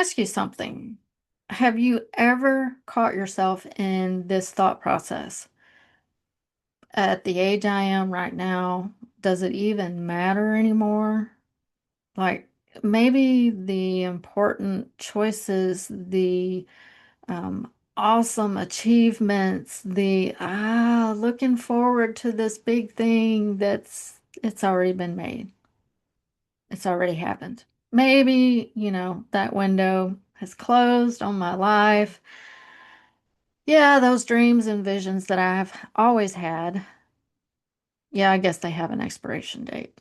ask you something. Have you ever caught yourself in this thought process? At the age I am right now, does it even matter anymore? Like maybe the important choices, the awesome achievements, the looking forward to this big thing it's already been made. It's already happened. Maybe, that window has closed on my life. Yeah, those dreams and visions that I've always had. Yeah, I guess they have an expiration date.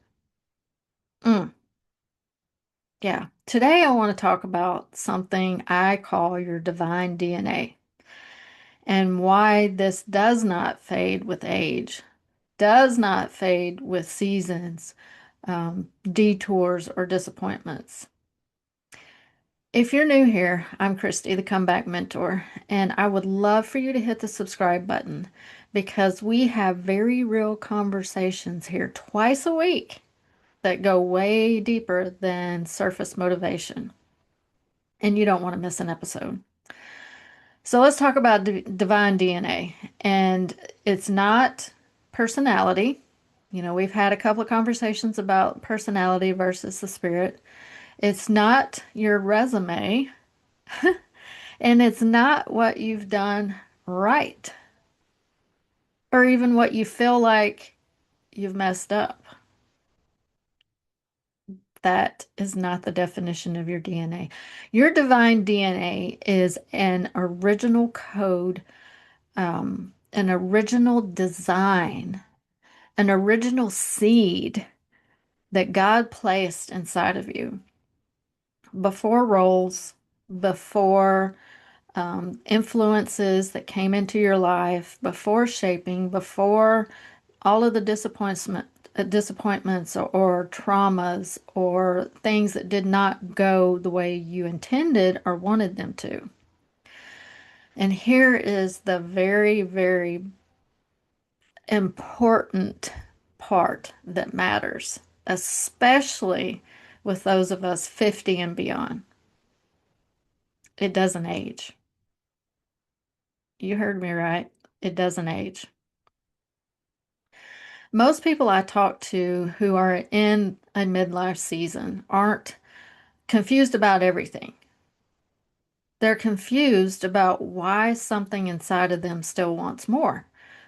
Mm, yeah. Today I want to talk about something I call your divine DNA and why this does not fade with age, does not fade with seasons, detours, or disappointments. If you're new here, I'm Christy, the Comeback Mentor, and I would love for you to hit the subscribe button because we have very real conversations here twice a week that go way deeper than surface motivation, and you don't want to miss an episode. So let's talk about divine DNA, and it's not personality. We've had a couple of conversations about personality versus the spirit. It's not your resume. And it's not what you've done right, or even what you feel like you've messed up. That is not the definition of your DNA. Your divine DNA is an original code, an original design, an original seed that God placed inside of you before roles, before influences that came into your life, before shaping, before all of the disappointments or traumas or things that did not go the way you intended or wanted them to. And here is the very, very important part that matters, especially with those of us 50 and beyond. It doesn't age. You heard me right. It doesn't age. Most people I talk to who are in a midlife season aren't confused about everything. They're confused about why something inside of them still wants more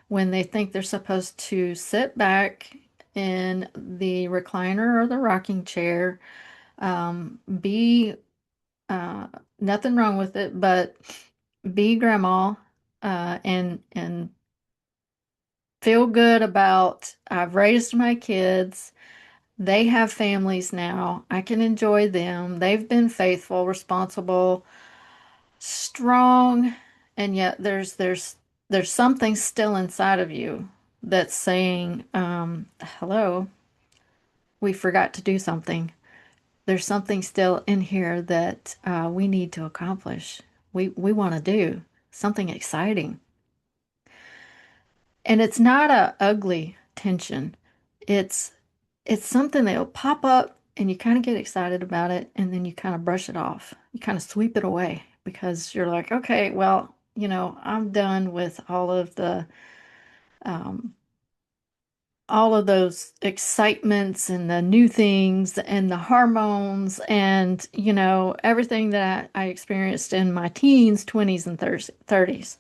when they think they're supposed to sit back in the recliner or the rocking chair, be nothing wrong with it, but be grandma and feel good about I've raised my kids. They have families now. I can enjoy them. They've been faithful, responsible, strong, and yet there's something still inside of you that's saying, hello, we forgot to do something. There's something still in here that we need to accomplish. We want to do something exciting. And it's not a ugly tension. It's it's something that'll pop up and you kind of get excited about it and then you kind of brush it off. You kind of sweep it away because you're like, okay, well, I'm done with um, all of those excitements and the new things and the hormones and, everything that I experienced in my teens, 20s, and 30s.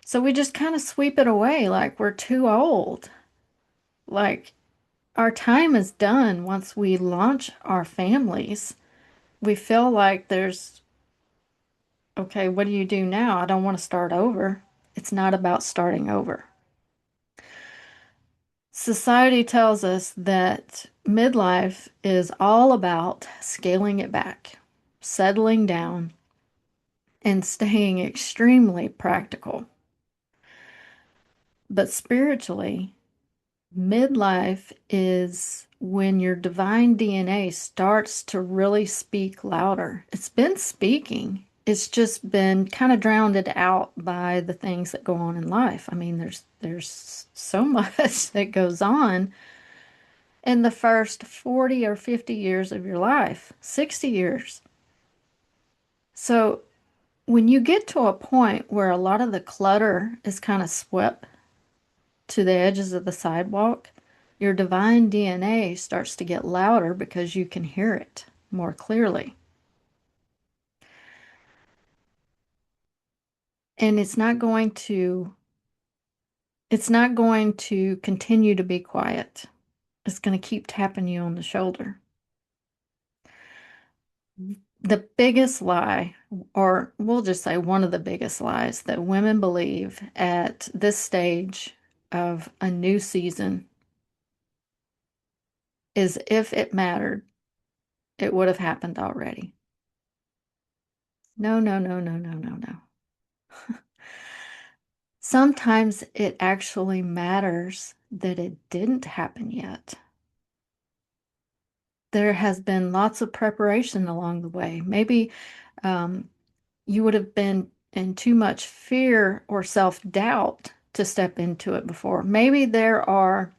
So we just kind of sweep it away like we're too old. Like our time is done once we launch our families. We feel like okay, what do you do now? I don't want to start over. It's not about starting over. Society tells us that midlife is all about scaling it back, settling down, and staying extremely practical. But spiritually, midlife is when your divine DNA starts to really speak louder. It's been speaking. It's just been kind of drowned out by the things that go on in life. I mean, there's so much that goes on in the first 40 or 50 years of your life, 60 years. So when you get to a point where a lot of the clutter is kind of swept to the edges of the sidewalk, your divine DNA starts to get louder because you can hear it more clearly. And it's not going to continue to be quiet. It's going to keep tapping you on the shoulder. The biggest lie, or we'll just say one of the biggest lies that women believe at this stage of a new season is if it mattered, it would have happened already. No, no, no, no, no, no, no. Sometimes it actually matters that it didn't happen yet. There has been lots of preparation along the way. Maybe um, you would have been in too much fear or self-doubt to step into it before. Maybe there are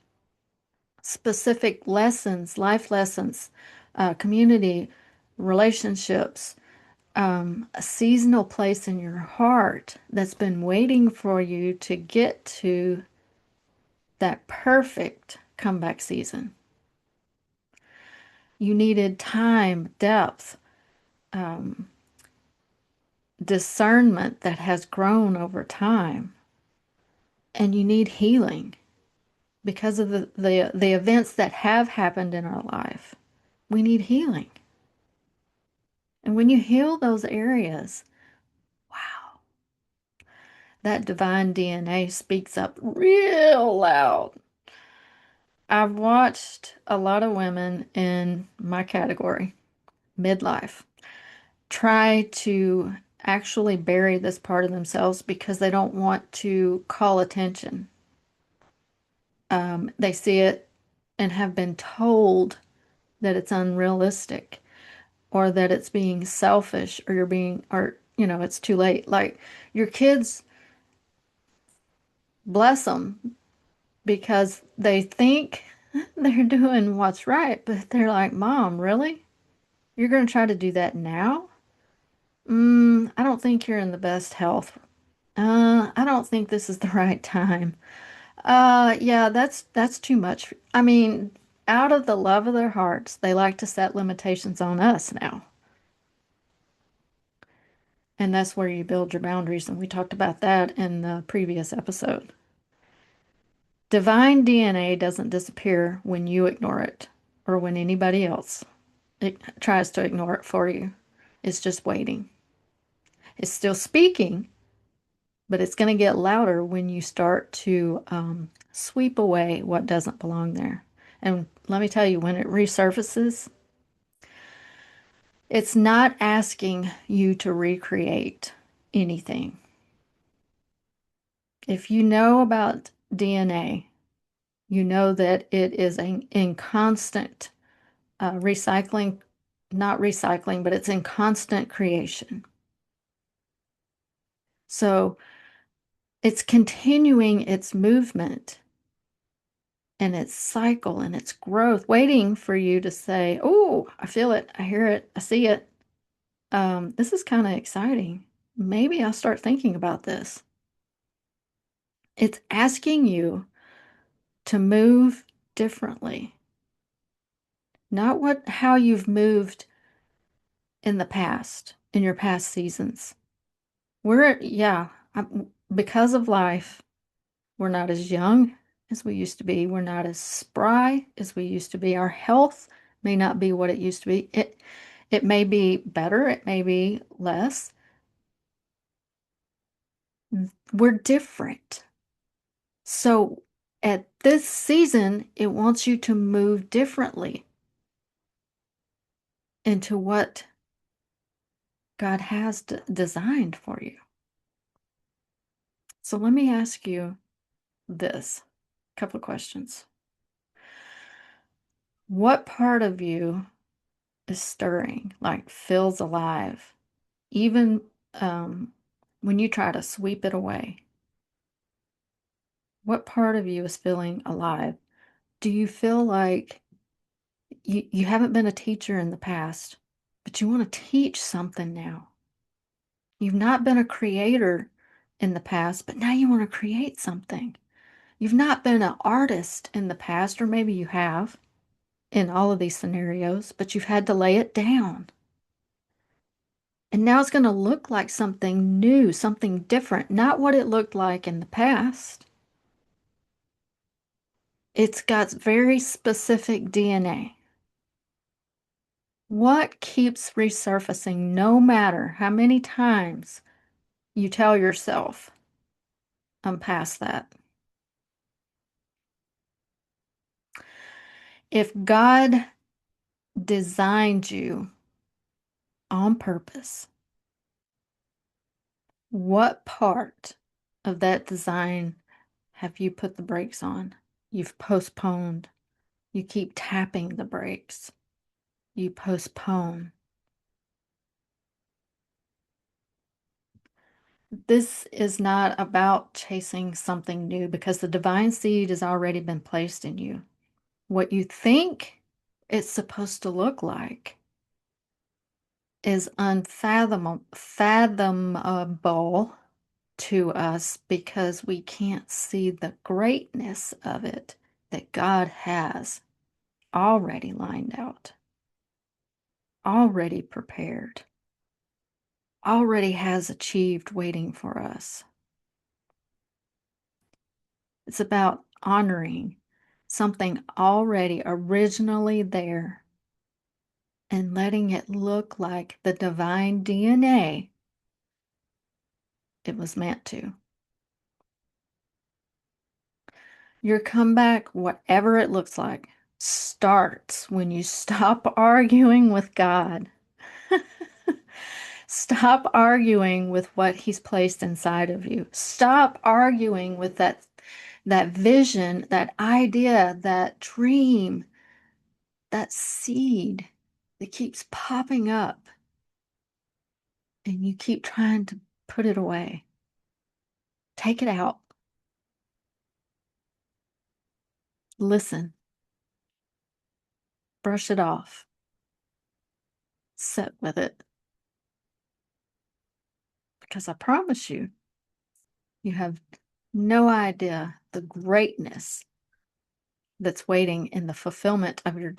specific lessons, life lessons, community, relationships, a seasonal place in your heart that's been waiting for you to get to that perfect comeback season. You needed time, depth, um, discernment that has grown over time, and you need healing because of the events that have happened in our life. We need healing. And when you heal those areas, wow, that divine DNA speaks up real loud. I've watched a lot of women in my category, midlife, try to actually bury this part of themselves because they don't want to call attention. They see it and have been told that it's unrealistic or that it's being selfish or it's too late. Like your kids, bless them because they think they're doing what's right, but they're like, Mom, really? You're going to try to do that now? I don't think you're in the best health. I don't think this is the right time. Yeah, that's too much. I mean, out of the love of their hearts, they like to set limitations on us now. And that's where you build your boundaries, and we talked about that in the previous episode. Divine DNA doesn't disappear when you ignore it or when anybody else it tries to ignore it for you. It's just waiting. It's still speaking, but it's going to get louder when you start to sweep away what doesn't belong there. And let me tell you, when it resurfaces, it's not asking you to recreate anything. If you know about DNA, you know that it is in constant recycling, not recycling, but it's in constant creation. So it's continuing its movement and its cycle and its growth, waiting for you to say, "Oh, I feel it, I hear it, I see it. This is kind of exciting. Maybe I'll start thinking about this." It's asking you to move differently, not how you've moved in the past, in your past seasons. Yeah, because of life, we're not as young as we used to be. We're not as spry as we used to be. Our health may not be what it used to be. It may be better, it may be less. We're different. So at this season, it wants you to move differently into what God has designed for you. So let me ask you this couple of questions. What part of you is stirring, like feels alive, even um, when you try to sweep it away? What part of you is feeling alive? Do you feel like you haven't been a teacher in the past, but you want to teach something now? You've not been a creator in the past, but now you want to create something. You've not been an artist in the past, or maybe you have in all of these scenarios, but you've had to lay it down. And now it's going to look like something new, something different, not what it looked like in the past. It's got very specific DNA. What keeps resurfacing no matter how many times you tell yourself, I'm past that? If God designed you on purpose, what part of that design have you put the brakes on? You've postponed. You keep tapping the brakes. You postpone. This is not about chasing something new because the divine seed has already been placed in you. What you think it's supposed to look like is unfathomable to us because we can't see the greatness of it that God has already lined out, already prepared, already has achieved waiting for us. It's about honoring something already originally there and letting it look like the divine DNA it was meant to. Your comeback, whatever it looks like, starts when you stop arguing with God. Stop arguing with what He's placed inside of you. Stop arguing with that vision, that idea, that dream, that seed that keeps popping up, and you keep trying to put it away. Take it out. Listen. Brush it off. Sit with it. Because I promise you, you have no idea the greatness that's waiting in the fulfillment of your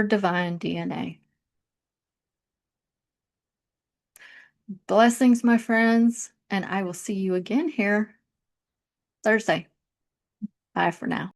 divine DNA. Blessings, my friends, and I will see you again here Thursday. Bye for now.